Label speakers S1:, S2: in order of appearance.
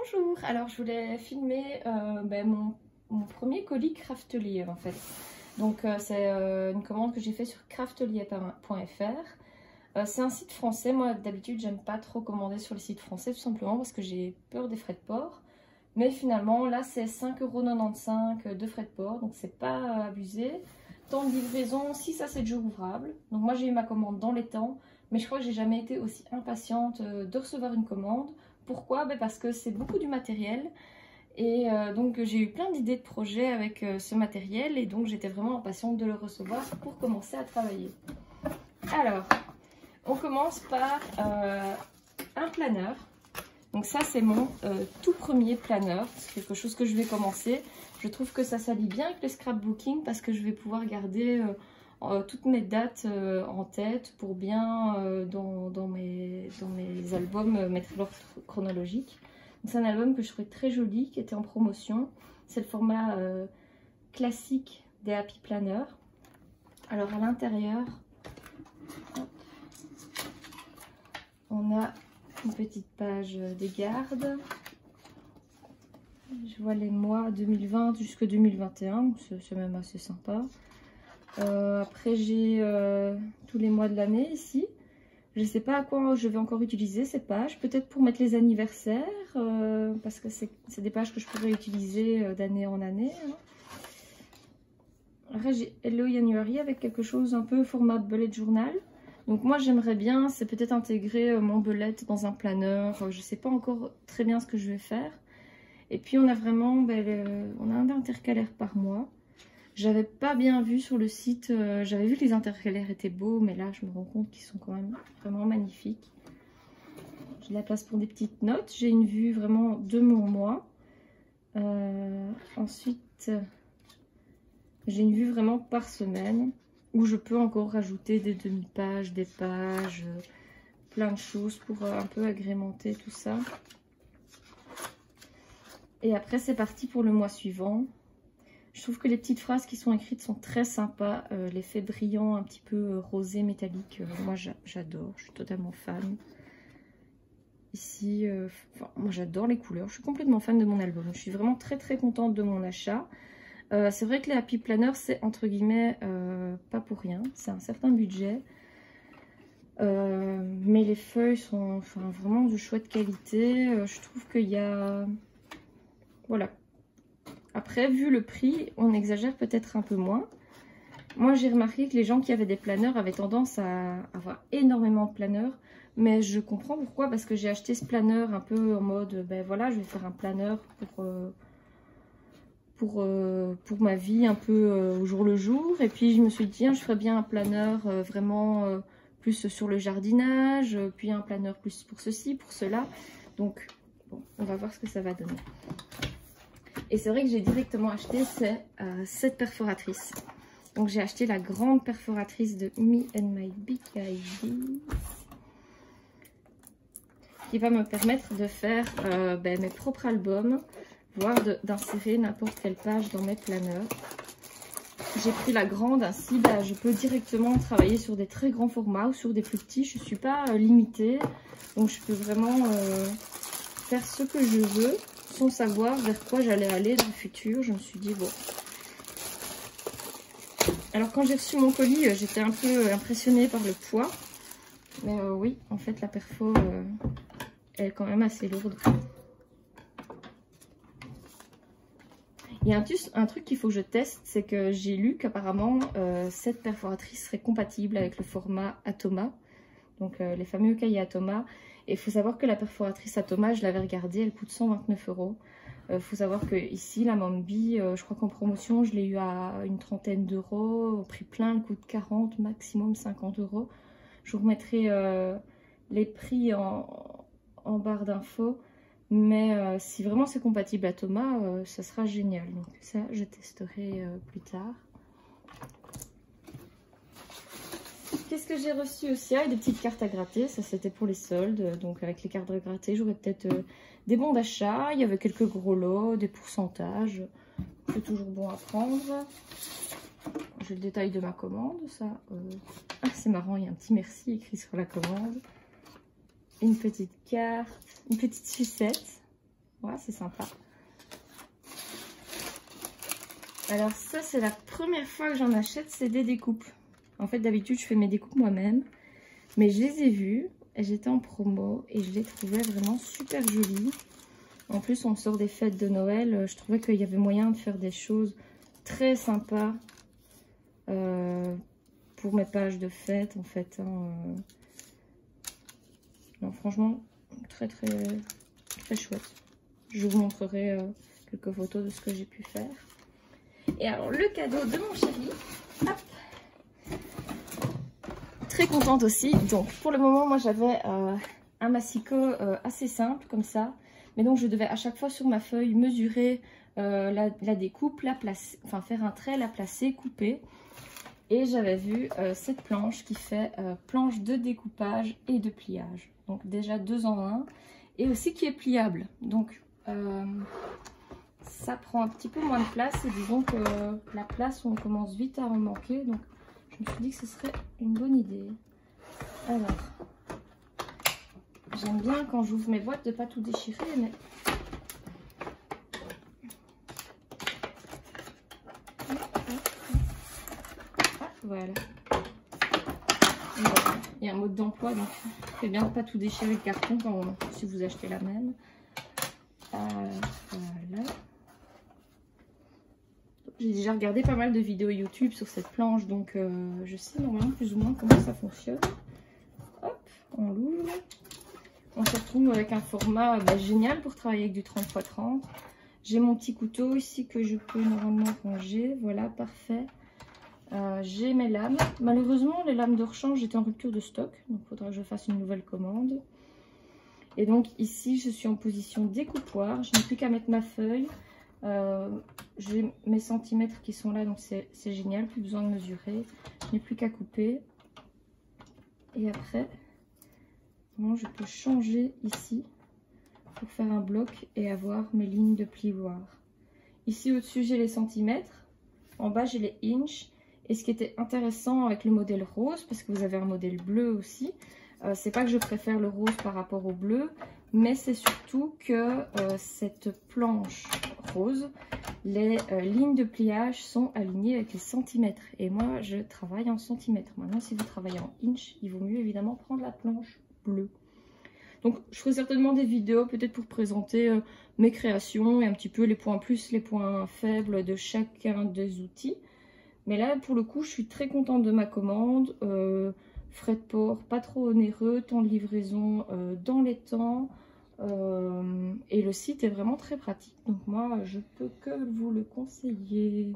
S1: Bonjour, alors je voulais filmer mon premier colis Craftelier en fait. Donc c'est une commande que j'ai fait sur craftelier.fr. C'est un site français, moi d'habitude j'aime pas trop commander sur les sites français tout simplement parce que j'ai peur des frais de port. Mais finalement là c'est 5,95 € de frais de port, donc c'est pas abusé. Temps de livraison 6 à 7 jours ouvrables. Donc moi j'ai eu ma commande dans les temps, mais je crois que j'ai jamais été aussi impatiente de recevoir une commande. Pourquoi? Parce que c'est beaucoup du matériel et donc j'ai eu plein d'idées de projets avec ce matériel et donc j'étais vraiment impatiente de le recevoir pour commencer à travailler. Alors, on commence par un planeur. Donc ça c'est mon tout premier planeur, c'est quelque chose que je vais commencer. Je trouve que ça s'allie bien avec le scrapbooking parce que je vais pouvoir garder toutes mes dates en tête pour bien dans mes albums mettre l'ordre chronologique. C'est un album que je trouvais très joli, qui était en promotion. C'est le format classique des Happy Planner. Alors à l'intérieur, on a une petite page des gardes. Je vois les mois 2020 jusqu'à 2021, c'est même assez sympa. Après j'ai tous les mois de l'année ici. Je ne sais pas à quoi je vais encore utiliser ces pages, peut-être pour mettre les anniversaires, parce que c'est des pages que je pourrais utiliser d'année en année. Hein. Après j'ai Hello January avec quelque chose un peu format bullet journal. Donc moi j'aimerais bien, c'est peut-être intégrer mon bullet dans un planeur, je ne sais pas encore très bien ce que je vais faire. Et puis on a vraiment, on a un intercalaire par mois. J'avais pas bien vu sur le site, j'avais vu que les intercalaires étaient beaux, mais là je me rends compte qu'ils sont quand même vraiment magnifiques. J'ai de la place pour des petites notes, j'ai une vue vraiment de mon mois. Ensuite, j'ai une vue vraiment par semaine, où je peux encore rajouter des demi-pages, des pages, plein de choses pour un peu agrémenter tout ça. Et après c'est parti pour le mois suivant. Je trouve que les petites phrases qui sont écrites sont très sympas. L'effet brillant, un petit peu rosé, métallique, moi j'adore, je suis totalement fan. Ici, moi j'adore les couleurs, je suis complètement fan de mon album. Je suis vraiment très très contente de mon achat. C'est vrai que les Happy Planner, c'est entre guillemets pas pour rien, c'est un certain budget. Mais les feuilles sont vraiment de chouette qualité. Je trouve qu'il y a... Voilà. Après, vu le prix, on exagère peut-être un peu moins. Moi, j'ai remarqué que les gens qui avaient des planeurs avaient tendance à avoir énormément de planeurs. Mais je comprends pourquoi, parce que j'ai acheté ce planeur un peu en mode, voilà, je vais faire un planeur pour ma vie un peu au jour le jour. Et puis, je me suis dit, tiens, je ferais bien un planeur vraiment plus sur le jardinage, puis un planeur plus pour ceci, pour cela. Donc, bon, on va voir ce que ça va donner. Et c'est vrai que j'ai directement acheté cette perforatrice. Donc j'ai acheté la grande perforatrice de Me and My Big Ideas, qui va me permettre de faire mes propres albums, voire d'insérer n'importe quelle page dans mes planeurs. J'ai pris la grande, ainsi je peux directement travailler sur des très grands formats ou sur des plus petits. Je ne suis pas limitée, donc je peux vraiment faire ce que je veux. Sans savoir vers quoi j'allais aller dans le futur, je me suis dit bon. Alors quand j'ai reçu mon colis, j'étais un peu impressionnée par le poids. Mais oui, en fait la perfo, elle est quand même assez lourde. Il y a un truc qu'il faut que je teste, c'est que j'ai lu qu'apparemment cette perforatrice serait compatible avec le format Atoma. Donc les fameux cahiers Atoma. Et il faut savoir que la perforatrice Atoma, je l'avais regardée, elle coûte 129 €. Il faut savoir que ici, la Mombi, je crois qu'en promotion, je l'ai eu à une trentaine d'euros. Au prix plein, elle coûte 40, maximum 50 €. Je vous remettrai les prix en barre d'infos. Mais si vraiment c'est compatible Atoma, ça sera génial. Donc ça, je testerai plus tard. Qu'est-ce que j'ai reçu aussi? Des petites cartes à gratter, ça c'était pour les soldes. Donc avec les cartes à gratter, j'aurais peut-être des bons d'achat. Il y avait quelques gros lots, des pourcentages. C'est toujours bon à prendre. J'ai le détail de ma commande, ça. Ah, c'est marrant, il y a un petit merci écrit sur la commande. Une petite carte, une petite sucette. Ouais, c'est sympa. Alors ça, c'est la première fois que j'en achète, c'est des découpes. En fait, d'habitude, je fais mes découpes moi-même. Mais je les ai vues, j'étais en promo et je les trouvais vraiment super jolies. En plus, on sort des fêtes de Noël. Je trouvais qu'il y avait moyen de faire des choses très sympas pour mes pages de fête, en fait. Non, franchement, très chouette. Je vous montrerai quelques photos de ce que j'ai pu faire. Et alors, le cadeau de mon chéri. Hop. Très contente aussi. Donc, pour le moment, moi, j'avais un massicot assez simple, comme ça. Mais donc, je devais à chaque fois sur ma feuille mesurer la découpe, la placer, enfin, faire un trait, la placer, couper. Et j'avais vu cette planche qui fait planche de découpage et de pliage. Donc, déjà 2 en 1. Et aussi qui est pliable. Donc, ça prend un petit peu moins de place. Et disons que la place, on commence vite à en manquer. Donc, je me suis dit que ce serait une bonne idée. Alors, j'aime bien quand j'ouvre mes boîtes de ne pas tout déchirer, mais... Ah, voilà. Il y a un mode d'emploi, donc c'est bien de ne pas tout déchirer le carton si vous achetez la même. Voilà. J'ai déjà regardé pas mal de vidéos YouTube sur cette planche, donc je sais normalement plus ou moins comment ça fonctionne. Hop, on l'ouvre. On se retrouve avec un format génial pour travailler avec du 30 x 30. J'ai mon petit couteau ici que je peux normalement ranger. Voilà, parfait. J'ai mes lames. Malheureusement, les lames de rechange étaient en rupture de stock. Donc, il faudra que je fasse une nouvelle commande. Et donc, ici, je suis en position découpoir. Je n'ai plus qu'à mettre ma feuille. J'ai mes centimètres qui sont là, donc c'est génial. Plus besoin de mesurer. Je n'ai plus qu'à couper. Et après... je peux changer ici pour faire un bloc et avoir mes lignes de plioir. Ici au-dessus j'ai les centimètres, en bas j'ai les inches. Et ce qui était intéressant avec le modèle rose, parce que vous avez un modèle bleu aussi, c'est pas que je préfère le rose par rapport au bleu, mais c'est surtout que cette planche rose, les lignes de pliage sont alignées avec les centimètres. Et moi je travaille en centimètres. Maintenant si vous travaillez en inches, il vaut mieux évidemment prendre la planche bleue. Donc je ferai certainement des vidéos peut-être pour présenter mes créations et un petit peu les points plus, les points faibles de chacun des outils. Mais là pour le coup je suis très contente de ma commande. Frais de port pas trop onéreux, temps de livraison dans les temps. Et le site est vraiment très pratique. Donc moi je peux que vous le conseiller.